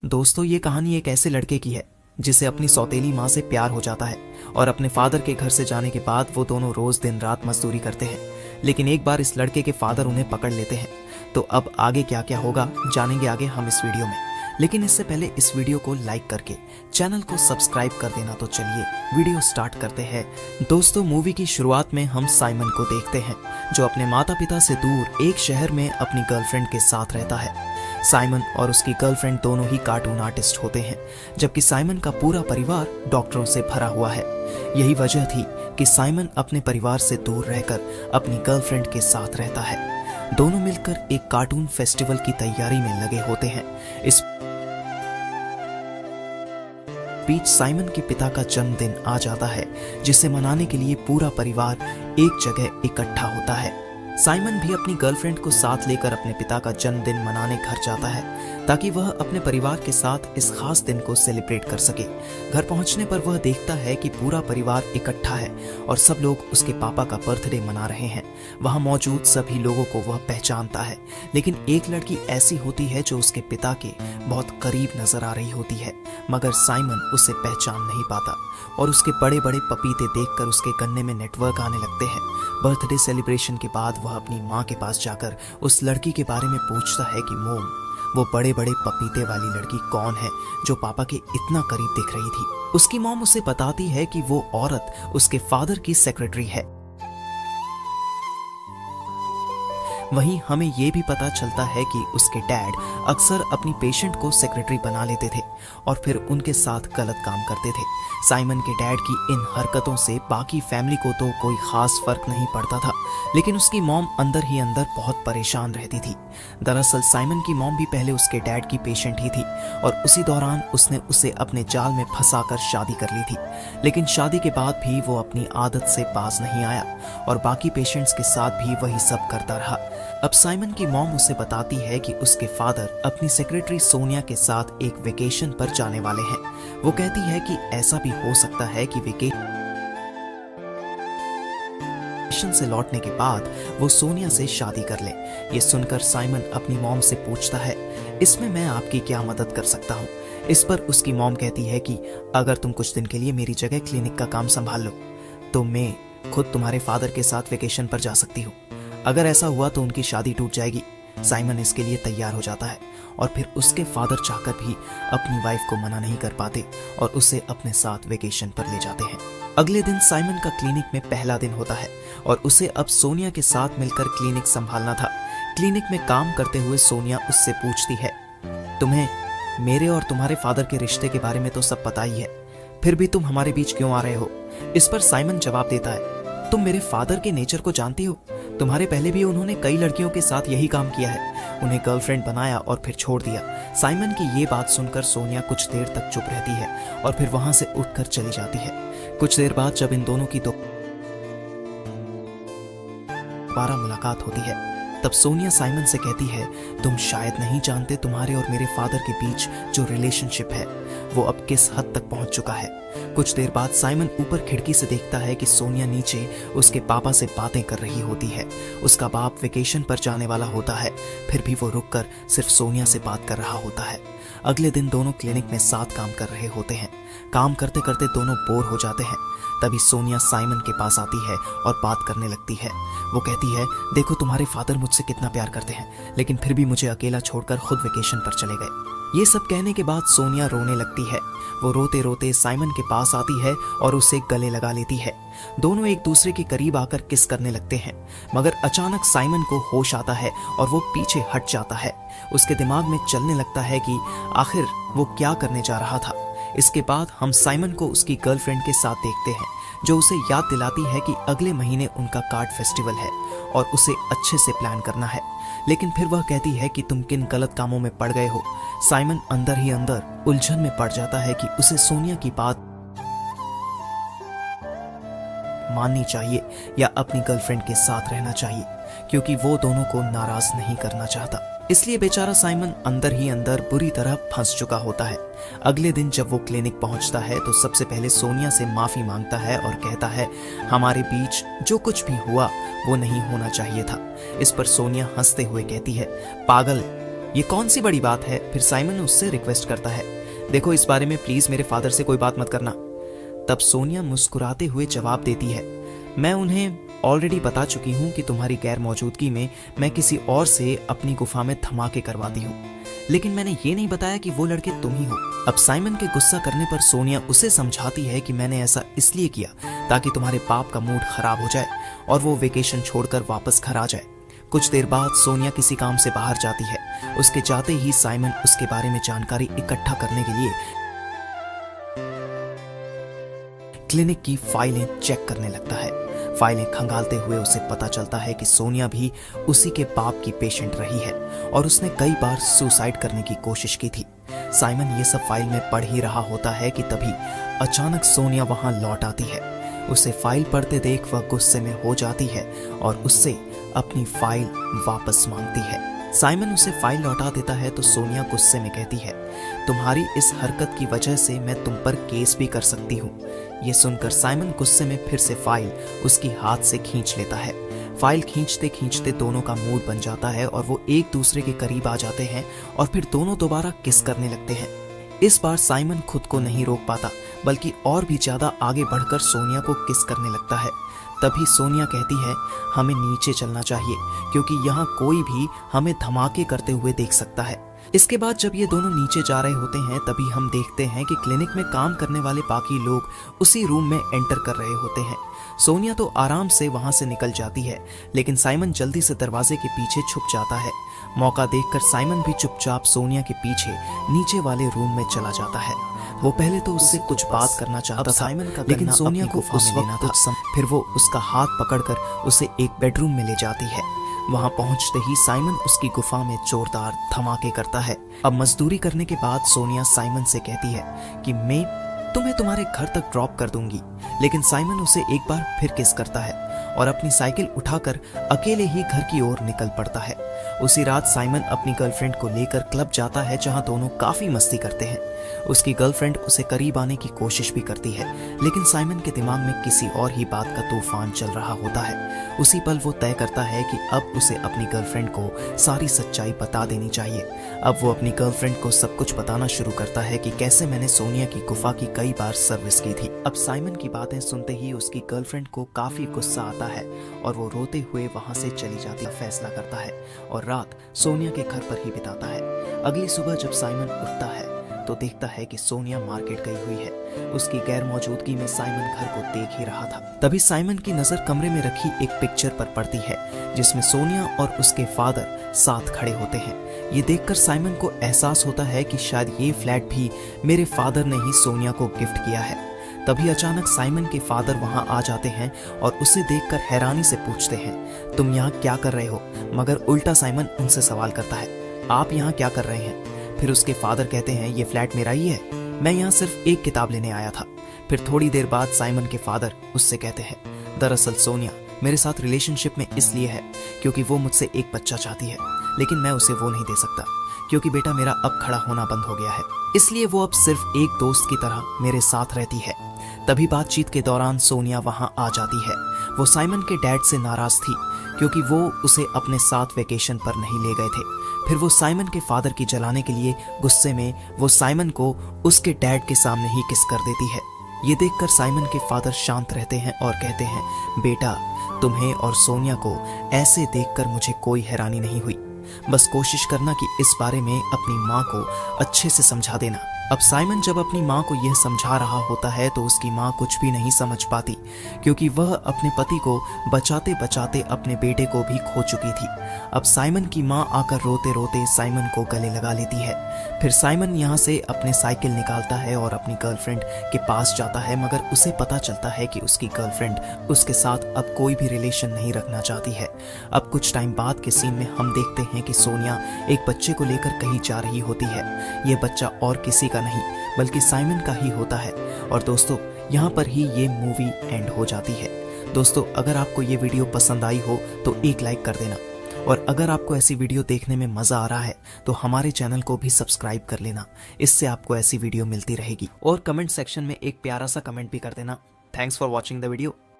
दोस्तों, ये कहानी एक ऐसे लड़के की है जिसे अपनी सौतेली माँ से प्यार हो जाता है और अपने फादर के घर से जाने के बाद वो दोनों रोज दिन रात मजदूरी करते हैं। लेकिन एक बार इस लड़के के फादर उन्हें पकड़ लेते हैं। तो अब आगे क्या क्या होगा जानेंगे आगे हम इस वीडियो में। लेकिन इससे पहले इस वीडियो को लाइक करके चैनल को सब्सक्राइब कर देना। तो चलिए वीडियो स्टार्ट करते हैं। दोस्तों, मूवी की शुरुआत में हम साइमन को देखते हैं जो अपने माता पिता से दूर एक शहर में अपनी गर्लफ्रेंड के साथ रहता है। साइमन और उसकी गर्लफ्रेंड दोनों ही कार्टून आर्टिस्ट होते हैं, जबकि साइमन का पूरा परिवार डॉक्टरों से भरा हुआ है। यही वजह थी कि साइमन अपने परिवार से दूर रहकर अपनी गर्लफ्रेंड के साथ रहता है। दोनों मिलकर एक कार्टून फेस्टिवल की तैयारी में लगे होते हैं। इस बीच साइमन के पिता का जन्मदिन आ जाता है, जिसे मनाने के लिए पूरा परिवार एक जगह इकट्ठा होता है। साइमन भी अपनी गर्लफ्रेंड को साथ लेकर अपने पिता का जन्मदिन मनाने घर जाता है ताकि वह अपने परिवार के साथ इस खास दिन को सेलिब्रेट कर सके। घर पहुंचने पर वह देखता है कि पूरा परिवार इकट्ठा है और सब लोग उसके पापा का बर्थडे मना रहे हैं। वहां मौजूद सभी लोगों को वह पहचानता है, लेकिन एक लड़की ऐसी होती है जो उसके पिता के बहुत करीब नजर आ रही होती है, मगर साइमन उसे पहचान नहीं पाता और उसके बड़े बड़े पपीते देखकर उसके गन्ने में नेटवर्क आने लगते हैं। बर्थडे सेलिब्रेशन के बाद वह अपनी माँ के पास जाकर उस लड़की के बारे में पूछता है कि मोम, वो बड़े बड़े पपीते वाली लड़की कौन है जो पापा के इतना करीब दिख रही थी। उसकी मॉम उसे बताती है कि वो औरत उसके फादर की सेक्रेटरी है। वहीं हमें यह भी पता चलता है कि उसके डैड अक्सर अपनी पेशेंट को सेक्रेटरी बना लेते थे और फिर उनके साथ गलत काम करते थे। साइमन के डैड की इन हरकतों से बाकी फैमिली को तो कोई खास फर्क नहीं पड़ता था, लेकिन उसकी मॉम अंदर ही अंदर बहुत परेशान रहती थी। दरअसल साइमन की मॉम भी पहले उसके डैड की पेशेंट ही थी और उसी दौरान उसने उसे अपने जाल में फंसाकर शादी कर ली थी। लेकिन शादी के बाद भी वो अपनी आदत से बाज नहीं आया और बाकी पेशेंट्स के साथ भी वही सब करता रहा। अब साइमन की मॉम उसे बताती है कि उसके फादर अपनी सेक्रेटरी सोनिया के साथ एक वेकेशन पर जाने वाले हैं। वो कहती है कि ऐसा भी हो सकता है कि वेकेशन से लौटने के बाद वो सोनिया से शादी कर ले। ये सुनकर साइमन अपनी मॉम से पूछता है, इसमें मैं आपकी क्या मदद कर सकता हूँ। इस पर उसकी मॉम कहती है कि अगर तुम कुछ दिन के लिए मेरी जगह क्लिनिक का काम संभाल लो तो मैं खुद तुम्हारे फादर के साथ वेकेशन पर जा सकती हूँ। अगर ऐसा हुआ तो उनकी शादी टूट जाएगी। साइमन इसके लिए तैयार हो जाता है और फिर उसके फादर चाहकर भी अपनी वाइफ को मना नहीं कर पाते और उसे अपने साथ वेकेशन पर ले जाते हैं। अगले दिन साइमन का क्लिनिक में पहला दिन होता है और उसे अब सोनिया के साथ मिलकर क्लिनिक संभालना था। क्लिनिक में काम करते हुए सोनिया उससे पूछती है, तुम्हें मेरे और तुम्हारे फादर के रिश्ते के बारे में तो सब पता ही है, फिर भी तुम हमारे बीच क्यों आ रहे हो। इस पर साइमन जवाब देता है, तुम मेरे फादर के नेचर को जानती हो। तुम्हारे पहले भी उन्होंने कई लड़कियों के साथ यही काम किया है, उन्हें गर्लफ्रेंड बनाया और फिर छोड़ दिया। साइमन की ये बात सुनकर सोनिया कुछ देर तक चुप रहती है और फिर वहां से उठकर चली जाती है। कुछ देर बाद जब इन दोनों की दोबारा मुलाकात होती है तब सोनिया साइमन से कहती है, तुम शायद नहीं जानते तुम्हारे और मेरे फादर के बीच जो रिलेशनशिप है वो अब किस हद तक पहुंच चुका है। कुछ देर बाद साइमन ऊपर खिड़की से देखता है कि सोनिया नीचे उसके पापा से बातें कर रही होती है। उसका बाप वेकेशन पर जाने वाला होता है, फिर भी वो रुककर सिर्फ सोनिया से बात कर रहा होता है। अगले दिन दोनों क्लिनिक में साथ काम कर रहे होते हैं। काम करते करते दोनों बोर हो जाते हैं। तभी सोनिया साइमन के पास आती है और बात करने लगती है। वो कहती है, देखो तुम्हारे फादर मुझसे कितना प्यार करते हैं, लेकिन फिर भी मुझे अकेला छोड़कर खुद वेकेशन पर चले गए। ये सब कहने के बाद सोनिया रोने लगती है। वो रोते रोते साइमन के पास आती है और उसे गले लगा लेती है। दोनों एक दूसरे के करीब आकर किस करने लगते हैं, मगर अचानक साइमन को होश आता है और वो पीछे हट जाता है। उसके दिमाग में चलने लगता है कि आखिर वो क्या करने जा रहा था। इसके बाद हम साइमन को उसकी गर्लफ्रेंड के साथ देखते हैं, जो उसे याद दिलाती है कि अगले महीने उनका कार्ड फेस्टिवल है और उसे अच्छे से प्लान करना है। लेकिन फिर वह कहती है कि तुम किन गलत कामों में पड़ गए हो। साइमन अंदर ही अंदर उलझन में पड़ जाता है कि उसे सोनिया की बात माननी चाहिए या अपनी गर्लफ्रेंड के साथ रहना चाहिए, क्योंकि वो दोनों को नाराज नहीं करना चाहता। इसलिए बेचारा साइमन अंदर ही अंदर बुरी तरह फंस चुका होता है। अगले दिन जब वो क्लिनिक पहुंचता है तो सबसे पहले सोनिया से माफी मांगता है और कहता है हमारे बीच जो कुछ भी हुआ वो नहीं होना चाहिए था। इस पर सोनिया हंसते हुए कहती है पागल, ये कौन सी बड़ी बात है। फिर साइमन उससे रिक्वेस्ट करता है देखो इस बारे में प्लीज मेरे फादर से कोई बात मत करना। तब सोनिया मुस्कुराते हुए जवाब देती है मैं उन्हें ऑलरेडी बता चुकी हूँ कि तुम्हारी गैर मौजूदगी में मैं किसी और से अपनी गुफा में धमाके करवाती हूँ, लेकिन मैंने ये नहीं बताया कि वो लड़के तुम ही हो। अब साइमन के गुस्सा करने पर सोनिया उसे समझाती है कि मैंने ऐसा इसलिए किया ताकि तुम्हारे बाप का मूड खराब हो जाए और वो वेकेशन छोड़कर वापस घर आ जाए। कुछ देर बाद सोनिया किसी काम से बाहर जाती है। उसके जाते ही साइमन उसके बारे में जानकारी इकट्ठा करने के लिए क्लिनिक की फाइलें चेक करने लगता है। फाइलें खंगालते हुए उसे पता चलता है कि सोनिया भी उसी के बाप की पेशेंट रही है और उसने कई बार सुसाइड करने की कोशिश की थी। साइमन ये सब फाइल में पढ़ ही रहा होता है कि तभी अचानक सोनिया वहां लौट आती है। उसे फाइल पढ़ते देख वह गुस्से में हो जाती है और उससे अपनी फाइल वापस मांगती है। साइमन उसे फाइल लौटा देता है तो सोनिया गुस्से में कहती है तुम्हारी इस हरकत की वजह से मैं तुम पर केस भी कर सकती हूँ। ये सुनकर साइमन गुस्से में फिर से फाइल उसकी हाथ से खींच लेता है। फाइल खींचते खींचते दोनों का मूड बन जाता है और वो एक दूसरे के करीब आ जाते हैं और फिर दोनों दोबारा किस करने लगते हैं। इस बार साइमन खुद को नहीं रोक पाता बल्कि और भी ज्यादा आगे बढ़कर सोनिया को किस करने लगता है। तभी सोनिया कहती है हमें नीचे चलना चाहिए क्योंकि यहाँ कोई भी हमें धमाके करते हुए देख सकता है। इसके बाद जब ये दोनों नीचे जा रहे होते हैं तभी हम देखते हैं कि क्लिनिक में काम करने वाले बाकी लोग उसी रूम में एंटर कर रहे होते हैं। सोनिया तो आराम से वहां से निकल जाती है लेकिन साइमन जल्दी से दरवाजे के पीछे छुप जाता है। मौका देखकर साइमन भी चुपचाप सोनिया के पीछे नीचे वाले रूम में चला जाता है। वो पहले तो उससे कुछ बात करना चाहता था लेकिन सोनिया को उस वक्त कुछ फिर वो उसका हाथ पकड़कर उसे एक बेडरूम में ले जाती है। वहां पहुंचते ही साइमन उसकी गुफा में जोरदार धमाके करता है। अब मजदूरी करने के बाद सोनिया साइमन से कहती है कि मैं तुम्हें तुम्हारे घर तक ड्रॉप कर दूंगी, लेकिन साइमन उसे एक बार फिर किस करता है और अपनी साइकिल उठाकर अकेले ही घर की ओर निकल पड़ता है। उसी रात साइमन अपनी गर्लफ्रेंड को लेकर क्लब जाता है जहां दोनों काफी मस्ती करते हैं। उसकी गर्लफ्रेंड उसे करीब आने की कोशिश भी करती है लेकिन साइमन के दिमाग में किसी और ही बात का तूफान चल रहा होता है। उसी पल वो तय करता है कि अब उसे अपनी गर्लफ्रेंड को सारी सच्चाई बता देनी चाहिए। अब वो अपनी गर्लफ्रेंड को सब कुछ बताना शुरू करता है कि कैसे मैंने सोनिया की गुफा की कई बार सर्विस की थी। अब साइमन की बातें सुनते ही उसकी गर्लफ्रेंड को काफी गुस्सा आता है और वो रोते हुए वहां से चली जाती फैसला करता है और रात सोनिया के घर पर ही बिताता है। अगली सुबह जब साइमन उठता है तो देखता है कि सोनिया मार्केट गई हुई है। उसकी गैर मौजूदगी में साइमन घर को देख ही रहा था। तभी साइमन की नजर कमरे में रखी एक पिक्चर पर पड़ती है जिसमें सोनिया और उसके फादर साथ खड़े होते हैं। ये देखकर साइमन को एहसास होता है कि शायद ये फ्लैट भी मेरे फादर ने ही सोनिया को गिफ्ट किया है। तभी अचानक साइमन के फादर वहां आ जाते हैं और उसे देखकर हैरानी से पूछते हैं तुम यहाँ क्या कर रहे हो। मगर उल्टा साइमन उनसे सवाल करता है आप यहाँ क्या कर रहे हैं। फिर उसके फादर कहते हैं ये फ्लैट मेरा ही है, मैं यहाँ सिर्फ एक किताब लेने आया था। फिर थोड़ी देर बाद साइमन के फादर उससे कहते हैं दरअसल सोनिया मेरे साथ रिलेशनशिप में इसलिए है क्योंकि वो मुझसे एक बच्चा चाहती है, लेकिन मैं उसे वो नहीं दे सकता क्योंकि बेटा मेरा अब खड़ा होना बंद हो गया है, इसलिए वो अब सिर्फ एक दोस्त की तरह मेरे साथ रहती है। तभी बातचीत के दौरान सोनिया वहां आ जाती है। वो साइमन के डैड से नाराज थी क्योंकि वो उसे अपने साथ वेकेशन पर नहीं ले गए थे। फिर वो साइमन के फादर की जलाने के लिए गुस्से में वो साइमन को उसके डैड के सामने ही किस कर देती है। ये देखकर साइमन के फादर शांत रहते हैं और कहते हैं बेटा तुम्हें और सोनिया को ऐसे देखकर मुझे कोई हैरानी नहीं हुई, बस कोशिश करना कि इस बारे में अपनी माँ को अच्छे से समझा देना। अब साइमन जब अपनी माँ को यह समझा रहा होता है तो उसकी माँ कुछ भी नहीं समझ पाती क्योंकि वह अपने पति को बचाते बचाते अपने बेटे को भी खो चुकी थी। अब साइमन की माँ आकर रोते रोते साइमन को गले लगा लेती है। फिर साइमन यहाँ से अपने साइकिल निकालता है और अपनी गर्लफ्रेंड के पास जाता है, मगर उसे पता चलता है कि उसकी गर्लफ्रेंड उसके साथ अब कोई भी रिलेशन नहीं रखना चाहती है। अब कुछ टाइम बाद के सीन में हम देखते हैं कि सोनिया एक बच्चे को लेकर कहीं जा रही होती है। ये बच्चा और किसी का नहीं बल्कि साइमन का ही होता है। और दोस्तों यहाँ पर ही ये मूवी एंड हो जाती है। दोस्तों अगर आपको ये वीडियो पसंद आई हो तो एक लाइक कर देना और अगर आपको ऐसी वीडियो देखने में मजा आ रहा है तो हमारे चैनल को भी सब्सक्राइब कर लेना, इससे आपको ऐसी वीडियो मिलती रहेगी। और कमेंट सेक्शन में एक प्यारा सा कमेंट भी कर देना। Thanks for watching the video.